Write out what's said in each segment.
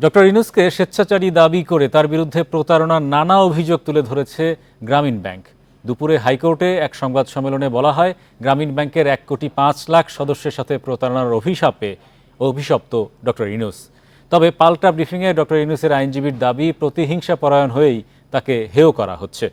Doctor ইউনূসকে স্বেচ্ছাচারী দাবি করে তার বিরুদ্ধে প্রতারণার নানা অভিযোগ তুলে ধরেছে গ্রামীণ ব্যাংক। দুপুরে হাইকোর্টে এক সংবাদ সম্মেলনে বলা হয়, গ্রামীণ ব্যাংকের 1,05,00,000 সদস্যের সাথে প্রতারণার অভিশপ্ত ডক্টর ইউনূস। তবে পাল্টা ব্রিফিংয়ে ডক্টর ইউনূসের আইনজীবীর দাবি, প্রতিহিংসা পরায়ণ হয়েই তাকে হেয় করা হচ্ছে।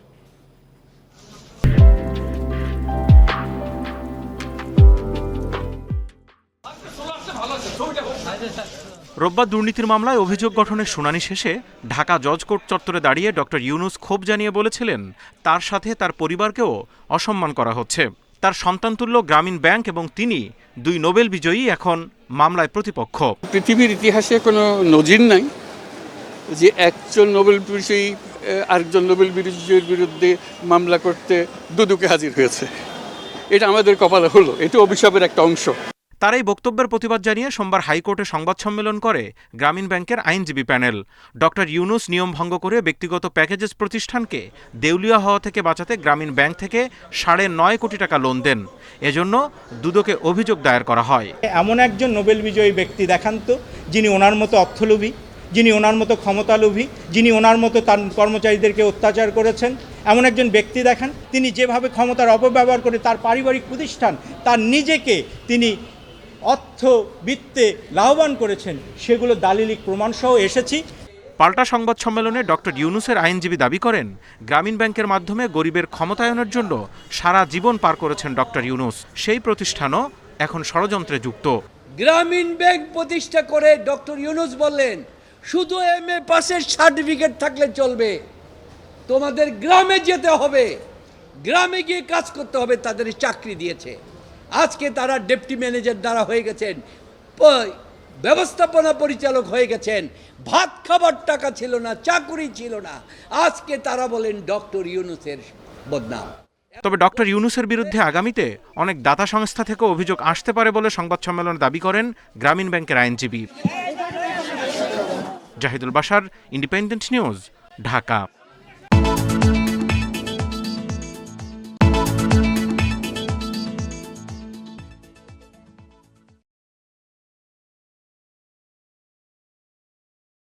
রোববার দুর্নীতির মামলায় অভিযোগ গঠনের শুনানি শেষে ঢাকা জজ কোর্ট চত্বরে দাঁড়িয়ে ডক্টর ইউনূস ক্ষোভ জানিয়ে বলেছিলেন, তার সাথে তার পরিবারকেও অসম্মান করা হচ্ছে। তার সন্তানতুল্য গ্রামীণ ব্যাংক এবং তিনি দুই নোবেল বিজয়ী এখন মামলায় প্রতিপক্ষ। পৃথিবীর ইতিহাসে কোনো নজির নাই যে একজন নোবেল বিজয়ী আরেকজন নোবেল বিজয়ীর বিরুদ্ধে মামলা করতে দুদকে হাজির হয়েছে। এটা আমাদের কপালে হলো, এটা অভিশাপের একটা অংশ। তার এই বক্তব্যের প্রতিবাদ জানিয়ে সোমবার হাইকোর্টে সংবাদ সম্মেলন করে গ্রামীণ ব্যাংকের আইনজীবী প্যানেল। ডক্টর ইউনূস নিয়ম ভঙ্গ করে ব্যক্তিগত প্যাকেজেস প্রতিষ্ঠানকে দেউলিয়া হওয়া থেকে বাঁচাতে গ্রামীণ ব্যাংক থেকে 9.5 কোটি টাকা লোন দেন। এজন্য দুদকে অভিযোগ দায়ের করা হয়। এমন একজন নোবেল বিজয়ী ব্যক্তি দেখান তো, যিনি ওনার মতো অর্থলোভী, যিনি ওনার মতো ক্ষমতালোভী, যিনি ওনার মতো তার কর্মচারীদেরকে অত্যাচার করেছেন। এমন একজন ব্যক্তি দেখান, তিনি যেভাবে ক্ষমতার অপব্যবহার করে তার পারিবারিক প্রতিষ্ঠান, তার নিজেকে তিনি অর্থবিত্তে লাভবান করেছেন, সেগুলো দালিলিক প্রমাণসহ এসেছি। পাল্টা সংবাদ সম্মেলনে ডক্টর ইউনূসের আইনজীবী দাবি করেন, গ্রামীণ ব্যাংকের মাধ্যমে গরিবের ক্ষমতায়নের জন্য সারা জীবন পার করেছেন ডক্টর ইউনূস। সেই প্রতিষ্ঠানও এখন ষড়যন্ত্রে যুক্ত। গ্রামীণ ব্যাংক প্রতিষ্ঠা করে ডক্টর ইউনূস বললেন, শুধু MA পাসের সার্টিফিকেট থাকলে চলবে, তোমাদের গ্রামে যেতে হবে, গ্রামে গিয়ে কাজ করতে হবে। তাদের চাকরি দিয়েছে। আজকে তারা ডেপুটি ম্যানেজার দ্বারা হয়ে গেছেন, ব্যবস্থাপনা পরিচালক হয়ে গেছেন। ভাত খাবার টাকা ছিল না, চাকরি ছিল না। আজকে তারা বলেন ডক্টর ইউনূসের বদনাম। তবে ডক্টর ইউনূসের বিরুদ্ধে আগামীতে অনেক দাতা সংস্থা থেকে অভিযোগ আসতে পারে বলে সংবাদ সম্মেলনে দাবি করেন গ্রামীণ ব্যাংকের আইনজীবী। Zahidul Bashar, Independent News, Dhaka.